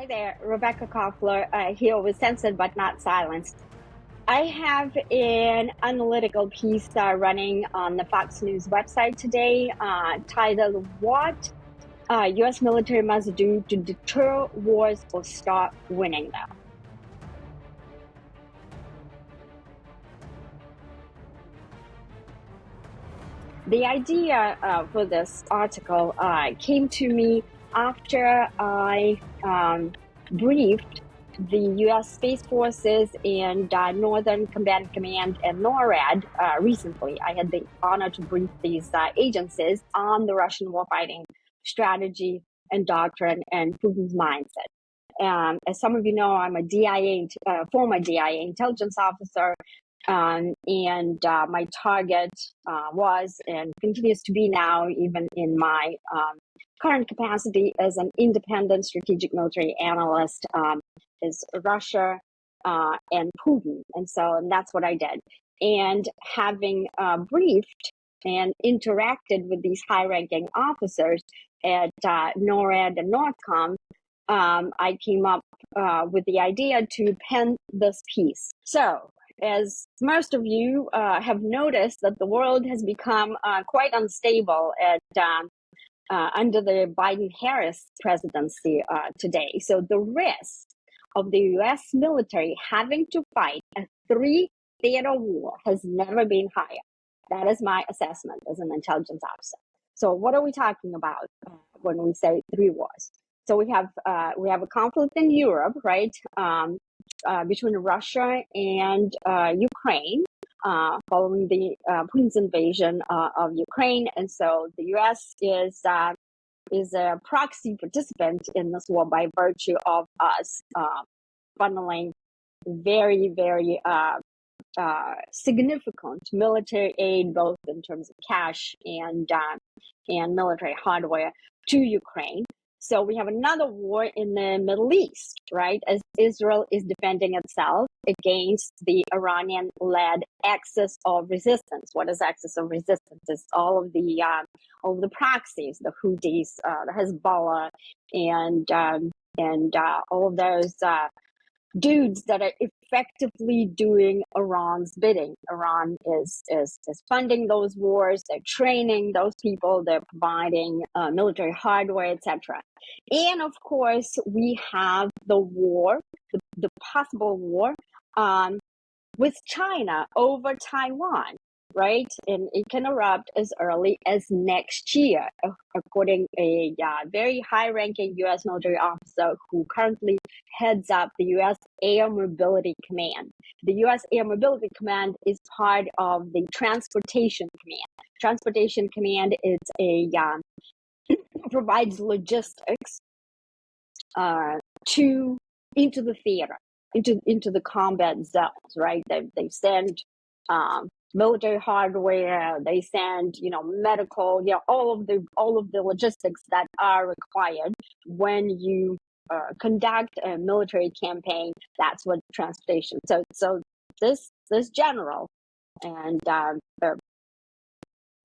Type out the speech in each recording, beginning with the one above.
Hi there, Rebecca Koffler here with Censored But Not Silenced. I have an analytical piece running on the Fox News website today titled, What U.S. Military Must Do to Deter Wars or Stop Winning Them. The idea for this article came to me after I briefed the U.S. Space Forces and Northern Combatant Command and NORAD recently. I had the honor to brief these agencies on the Russian warfighting strategy and doctrine and Putin's mindset. As some of you know, I'm a DIA, former DIA intelligence officer. And my target was and continues to be now, even in my current capacity as an independent strategic military analyst, is Russia and Putin. And that's what I did. And having briefed and interacted with these high-ranking officers at NORAD and NORTHCOM, I came up with the idea to pen this piece. So, as most of you have noticed, that the world has become quite unstable under the Biden-Harris presidency today. So the risk of the U.S. military having to fight a three-theater war has never been higher. That is my assessment as an intelligence officer. So what are we talking about when we say three wars? So we have a conflict in Europe, right? Between Russia and Ukraine, following the Putin's invasion of Ukraine, and so the U.S. is a proxy participant in this war by virtue of us funneling very, very significant military aid, both in terms of cash and military hardware, to Ukraine. So we have another war in the Middle East, right? As Israel is defending itself against the Iranian-led axis of resistance. What is axis of resistance? It's all of the proxies, the Houthis, the Hezbollah, and all of those dudes that are effectively doing Iran's bidding. Iran is funding those wars. They're training those people. They're providing military hardware, etc. And of course, we have the war, the possible war with China over Taiwan, right? And it can erupt as early as next year, according to a very high-ranking U.S. military officer who currently heads up the U.S. Air Mobility Command. The U.S. Air Mobility Command is part of the Transportation Command. Transportation Command is provides logistics into the theater, into the combat zones, right? They send military hardware, they send medical, all of the logistics that are required when you conduct a military campaign. That's what transportation. So this general, and I don't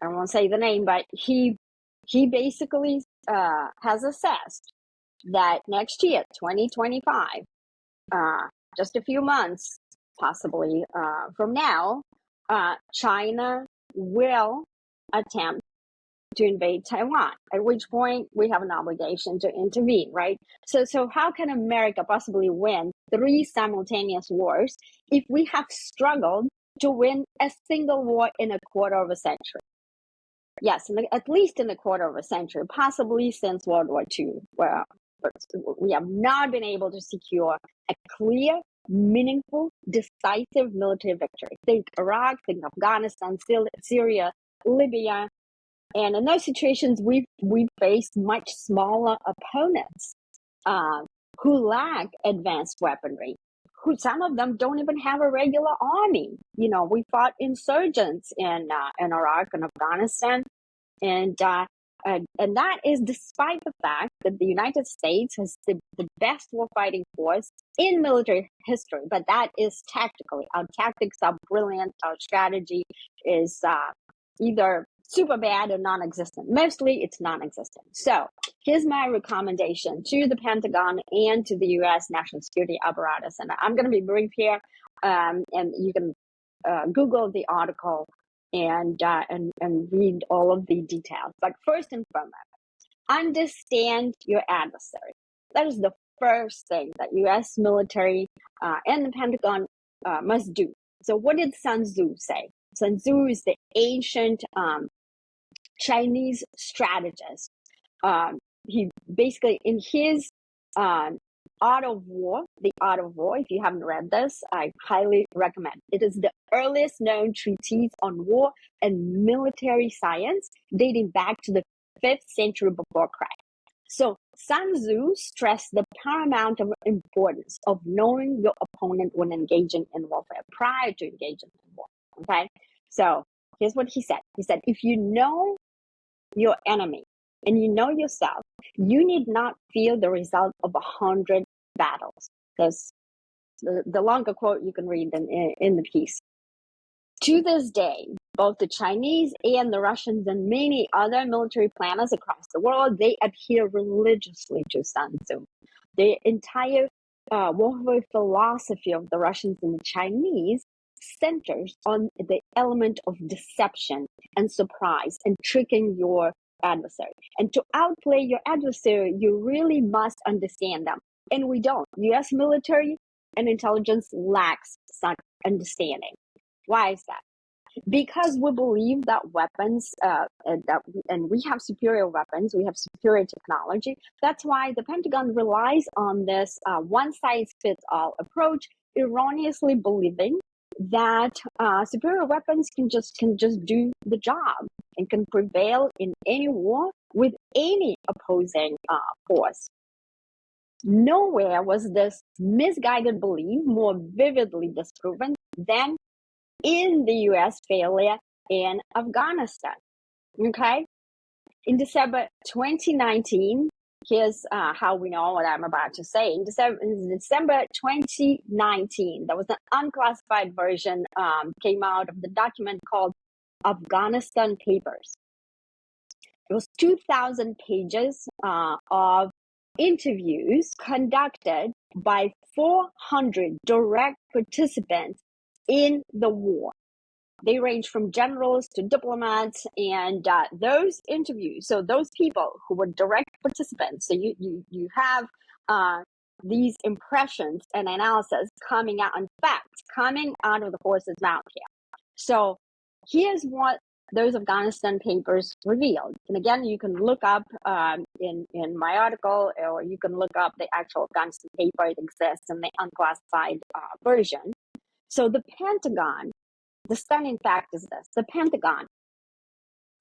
want to say the name, but he basically has assessed that next year, 2025, just a few months possibly from now, China will attempt to invade Taiwan, at which point we have an obligation to intervene, right? So how can America possibly win three simultaneous wars if we have struggled to win a single war in a quarter of a century? Yes, at least in a quarter of a century, possibly since World War II, where we have not been able to secure a clear, meaningful, decisive military victory. Think Iraq, think Afghanistan, Syria, Libya. And in those situations, we've faced much smaller opponents who lack advanced weaponry. Some of them don't even have a regular army. We fought insurgents in Iraq and Afghanistan, and that is despite the fact that the United States has the best warfighting force in military history. But that is tactically. Our tactics are brilliant. Our strategy is either super bad or non-existent. Mostly it's non-existent. So here's my recommendation to the Pentagon and to the U.S. national security apparatus. And I'm going to be brief here, and you can Google the article and read all of the details. But first and foremost, understand your adversary. That is the first thing that U.S. military and the Pentagon must do. So what did Sun Tzu say? Sun Tzu is the ancient Chinese strategist. He basically, in his Art of War, The Art of War, if you haven't read this, I highly recommend. It is the earliest known treatise on war and military science, dating back to the 5th century before Christ. So Sun Tzu stressed the paramount of importance of knowing your opponent when engaging in warfare, prior to engaging in war. Okay, so here's what he said. He said, if you know your enemy and you know yourself, you need not fear the result of 100 battles. There's the longer quote you can read in the piece. To this day, both the Chinese and the Russians and many other military planners across the world, they adhere religiously to Sun Tzu. The entire warfare philosophy of the Russians and the Chinese centers on the element of deception and surprise and tricking your adversary. And to outplay your adversary, you really must understand them. And we don't. U.S. military and intelligence lacks such understanding. Why is that? Because we believe that weapons, and we have superior weapons, we have superior technology. That's why the Pentagon relies on this one-size-fits-all approach, erroneously believing that superior weapons can just do the job and can prevail in any war with any opposing force. Nowhere was this misguided belief more vividly disproven than in the U.S. failure in Afghanistan. Okay? In December 2019, here's how we know what I'm about to say. In December 2019, there was an unclassified version came out of the document called Afghanistan Papers. It was 2,000 pages of interviews conducted by 400 direct participants in the war. They range from generals to diplomats, and those interviews, so those people who were direct participants, so you have these impressions and analysis coming out, and facts coming out of the horse's mouth here. So here's what those Afghanistan papers revealed. And again, you can look up in my article, or you can look up the actual Afghanistan paper. It exists in the unclassified version. So the Pentagon, the stunning fact is this: the Pentagon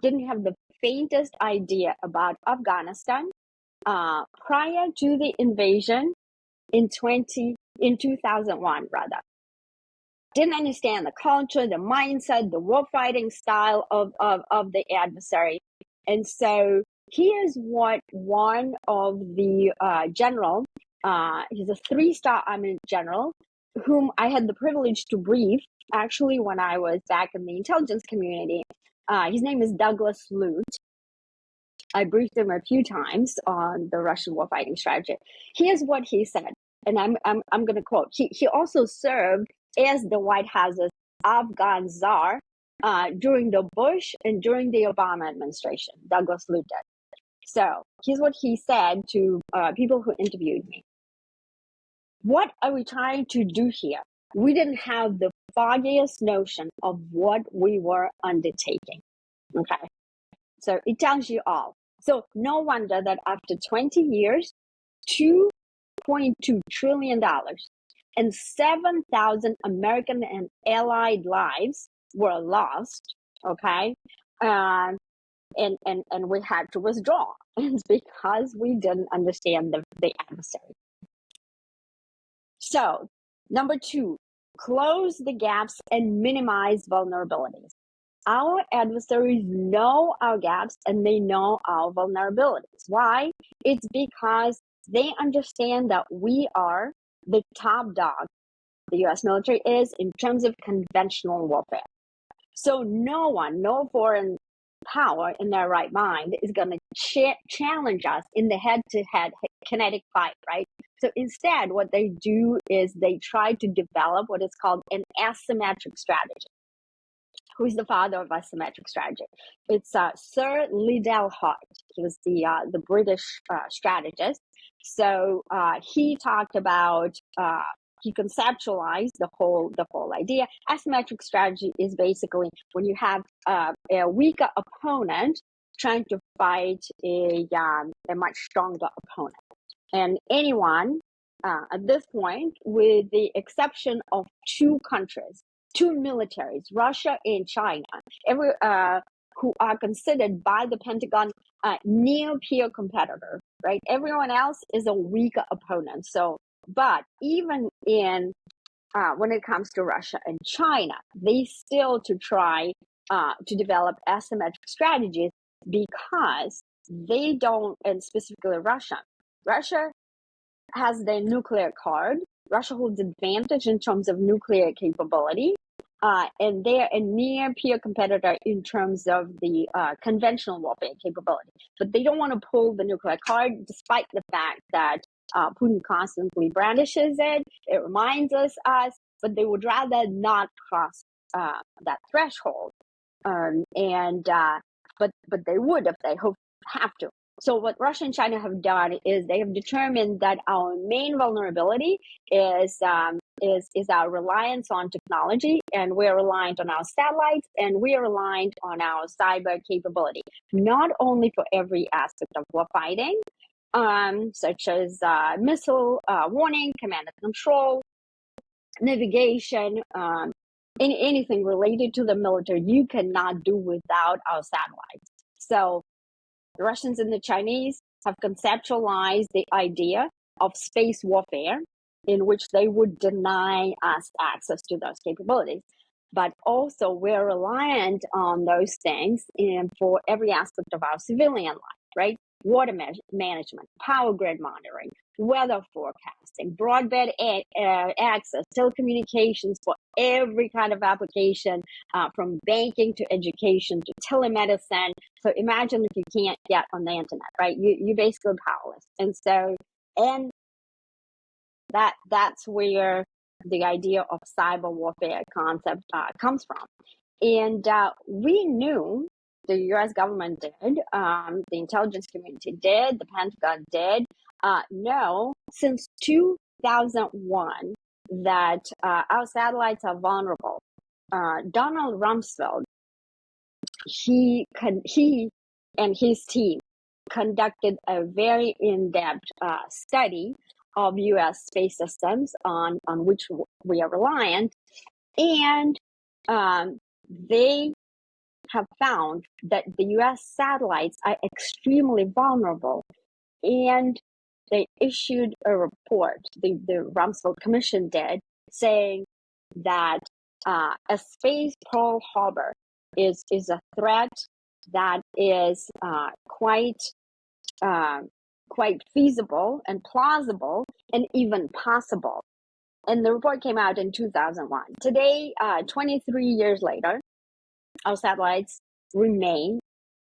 didn't have the faintest idea about Afghanistan prior to the invasion in 2001, rather. Didn't understand the culture, the mindset, the warfighting style of the adversary. And so here's what one of the general, he's a 3-star Army general, whom I had the privilege to brief, actually, when I was back in the intelligence community. His name is Douglas Lute. I briefed him a few times on the Russian warfighting strategy. Here's what he said, and I'm going to quote. He also served as the White House's Afghan czar during the Bush and during the Obama administration. Douglas Lute. So here's what he said to people who interviewed me. What are we trying to do here? We didn't have the foggiest notion of what we were undertaking. Okay. So it tells you all. So no wonder that after 20 years, $2.2 trillion and 7,000 American and allied lives were lost. Okay. And we had to withdraw. It's because we didn't understand the adversary. So, number 2, close the gaps and minimize vulnerabilities. Our adversaries know our gaps and they know our vulnerabilities. Why? It's because they understand that we are the top dog, the U.S. military is, in terms of conventional warfare. So no foreign power in their right mind is going to challenge us in the head-to-head kinetic fight, right? So instead, what they do is they try to develop what is called an asymmetric strategy. Who's the father of asymmetric strategy? It's Sir Liddell Hart. He was the British strategist. So he talked about he conceptualized the whole idea. Asymmetric strategy is basically when you have a weaker opponent trying to fight a much stronger opponent, and anyone at this point, with the exception of two countries, two militaries, Russia and China, who are considered by the Pentagon near peer competitor, right? Everyone else is a weaker opponent. So, but even in when it comes to Russia and China, they still to try to develop asymmetric strategies because they don't, and specifically Russia has their nuclear card. Russia holds advantage in terms of nuclear capability, and they're a near peer competitor in terms of the conventional warfare capability. But they don't want to pull the nuclear card, despite the fact that Putin constantly brandishes it. It reminds us, but they would rather not cross that threshold. But they would if they have to. So what Russia and China have done is they have determined that our main vulnerability is our reliance on technology, and we're reliant on our satellites, and we are reliant on our cyber capability, not only for every aspect of war fighting, such as missile warning, command and control, navigation, anything related to the military, you cannot do without our satellites. So the Russians and the Chinese have conceptualized the idea of space warfare, in which they would deny us access to those capabilities. But also, we're reliant on those things for every aspect of our civilian life, right? Water management, power grid monitoring, weather forecasting, broadband access, telecommunications for every kind of application, from banking to education to telemedicine. So imagine if you can't get on the internet, right? You're basically powerless. And so, and that's where the idea of cyber warfare concept comes from. And we knew, the U.S. government did, the intelligence community did, the Pentagon did, know since 2001 that our satellites are vulnerable. Donald Rumsfeld, he and his team conducted a very in-depth study of U.S. space systems on which we are reliant, and they have found that the U.S. satellites are extremely vulnerable, and they issued a report, the Rumsfeld Commission did, saying that a space Pearl Harbor is a threat that is quite feasible and plausible and even possible. And the report came out in 2001. Today, 23 years later, our satellites remain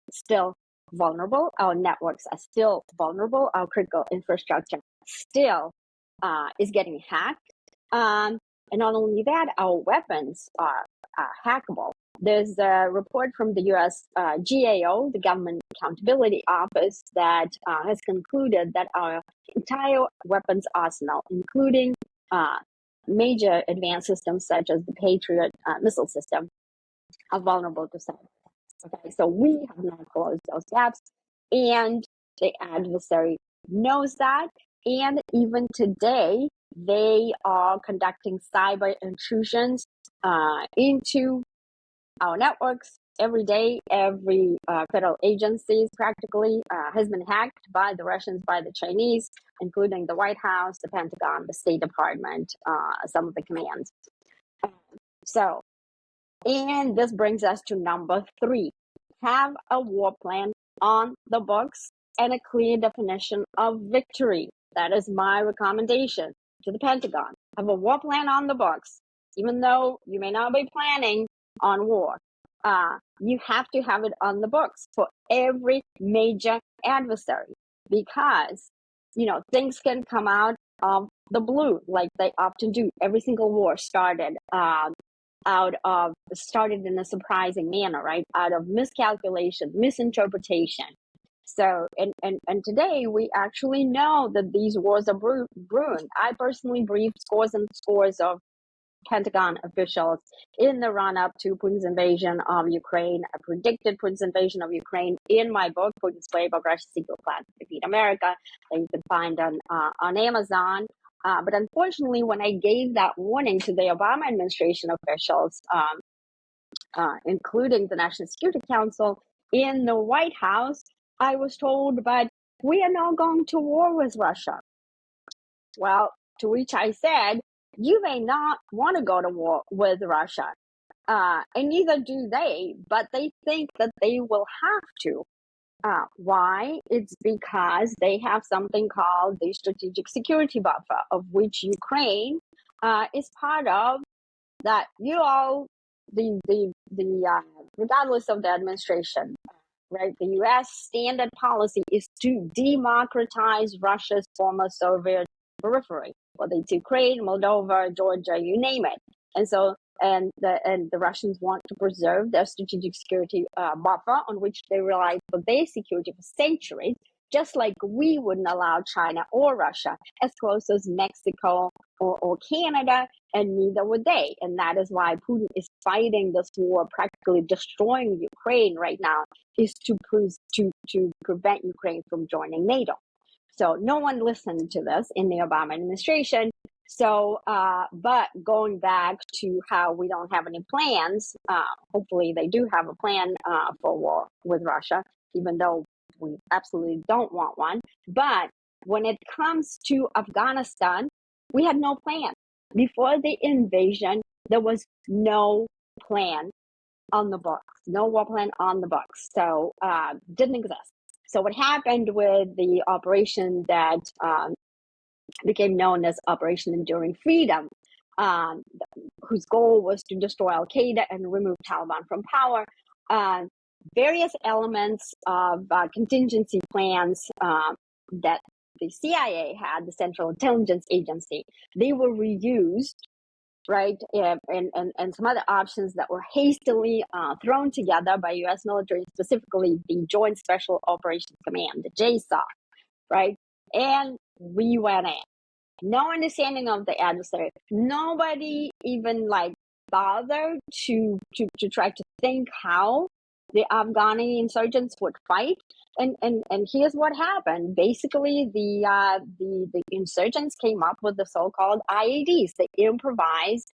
still vulnerable. Our networks are still vulnerable. Our critical infrastructure still is getting hacked. And not only that, our weapons are hackable. There's a report from the U.S. GAO, the Government Accountability Office, that has concluded that our entire weapons arsenal, including major advanced systems such as the Patriot missile system, are vulnerable to cyber. Okay, so we have not closed those gaps, and the adversary knows that. And even today, they are conducting cyber intrusions into our networks every day. Every federal agency practically has been hacked by the Russians, by the Chinese, including the White House, the Pentagon, the State Department, some of the commands. So, and this brings us to number 3. Have a war plan on the books and a clear definition of victory. That is my recommendation to the Pentagon. Have a war plan on the books, even though you may not be planning on war. you have to have it on the books for every major adversary, because, things can come out of the blue, like they often do. Every single war started in a surprising manner, right? Out of miscalculation, misinterpretation. So, and today we actually know that these wars are brewing. I personally briefed scores and scores of Pentagon officials in the run-up to Putin's invasion of Ukraine. I predicted Putin's invasion of Ukraine in my book, Putin's Playbook: Russia's Secret Plan to Defeat America, that you can find on Amazon. But unfortunately, when I gave that warning to the Obama administration officials, including the National Security Council in the White House, I was told, but we are not going to war with Russia. Well, to which I said, you may not want to go to war with Russia, and neither do they, but they think that they will have to. Why? It's because they have something called the strategic security buffer, of which Ukraine is part of. That regardless of the administration, right? The U.S. standard policy is to democratize Russia's former Soviet periphery, whether it's Ukraine, Moldova, Georgia, you name it. And so, the Russians want to preserve their strategic security buffer, on which they relied for their security for centuries, just like we wouldn't allow China or Russia as close as Mexico or Canada, and neither would they. And that is why Putin is fighting this war, practically destroying Ukraine right now, is to prevent Ukraine from joining NATO. So no one listened to this in the Obama administration. So, but going back to how we don't have any plans, hopefully they do have a plan for war with Russia, even though we absolutely don't want one. But when it comes to Afghanistan, we had no plan. Before the invasion, there was no plan on the books, no war plan on the books. So didn't exist. So what happened with the operation that became known as Operation Enduring Freedom, whose goal was to destroy Al-Qaeda and remove Taliban from power, various elements of contingency plans that the CIA had, the Central Intelligence Agency, they were reused, right? And some other options that were hastily thrown together by U.S. military, specifically the Joint Special Operations Command, the JSOC, right? And we went in. No understanding of the adversary. Nobody even bothered to try to think how the Afghani insurgents would fight. And here's what happened. Basically, the insurgents came up with the so-called IEDs, the improvised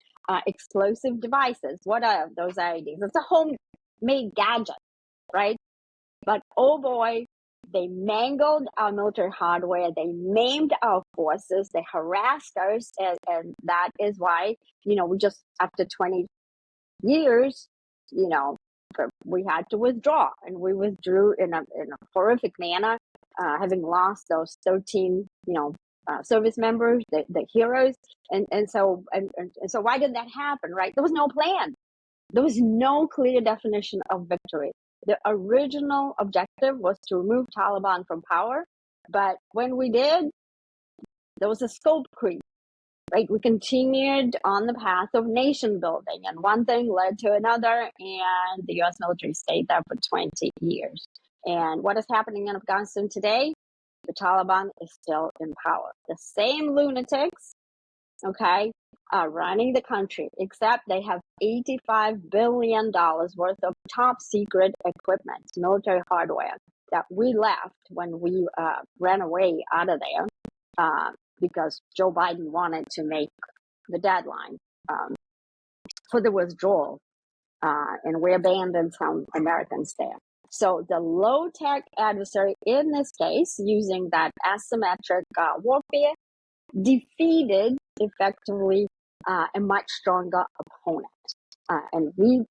explosive devices. What are those IEDs? It's a homemade gadget, right? But oh boy, they mangled our military hardware. They maimed our forces. They harassed us, and that is why we just, after 20 years, we had to withdraw, and we withdrew in a horrific manner, having lost those 13 service members, the heroes, and so why did that happen? Right? There was no plan. There was no clear definition of victory. The original objective was to remove Taliban from power, but when we did, there was a scope creep. Right, we continued on the path of nation building, and one thing led to another, and the U.S. military stayed there for 20 years. And what is happening in Afghanistan today? The Taliban is still in power. The same lunatics, okay, are running the country, except they have $85 billion worth of top secret equipment, military hardware, that we left when we ran away out of there. Because Joe Biden wanted to make the deadline for the withdrawal, and we abandoned some Americans there. So the low-tech adversary, in this case, using that asymmetric warfare, defeated effectively a much stronger opponent. And we,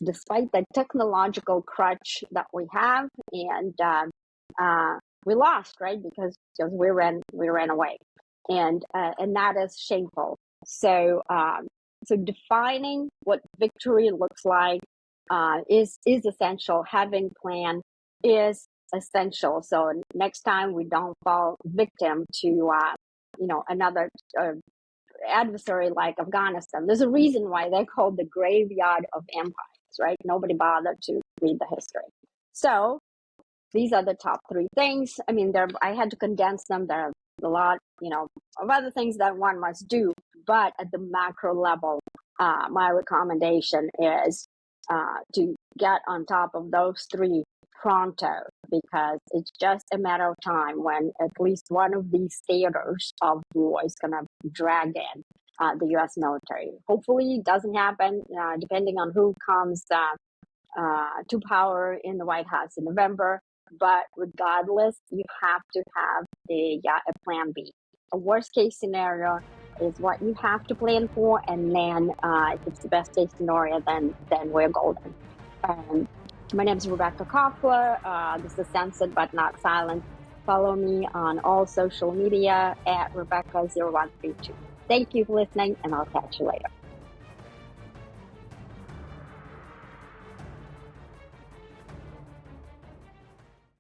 despite the technological crutch that we have, and we lost, right? Because we ran away, and that is shameful. So defining what victory looks like is essential. Having plan is essential. So next time we don't fall victim to another adversary like Afghanistan. There's a reason why they're called the graveyard of empires, right? Nobody bothered to read the history. So these are the top three things. I mean, I had to condense them. There are a lot, of other things that one must do. But at the macro level, my recommendation is to get on top of those three pronto, because it's just a matter of time when at least one of these theaters of war is going to drag in the U.S. military. Hopefully it doesn't happen, depending on who comes to power in the White House in November. But regardless, you have to have a plan B. A worst case scenario is what you have to plan for, and then if it's the best case scenario, then we're golden. My name is Rebecca Koffler. This is Censored But Not Silent. Follow me on all social media at Rebecca0132. Thank you for listening, and I'll catch you later.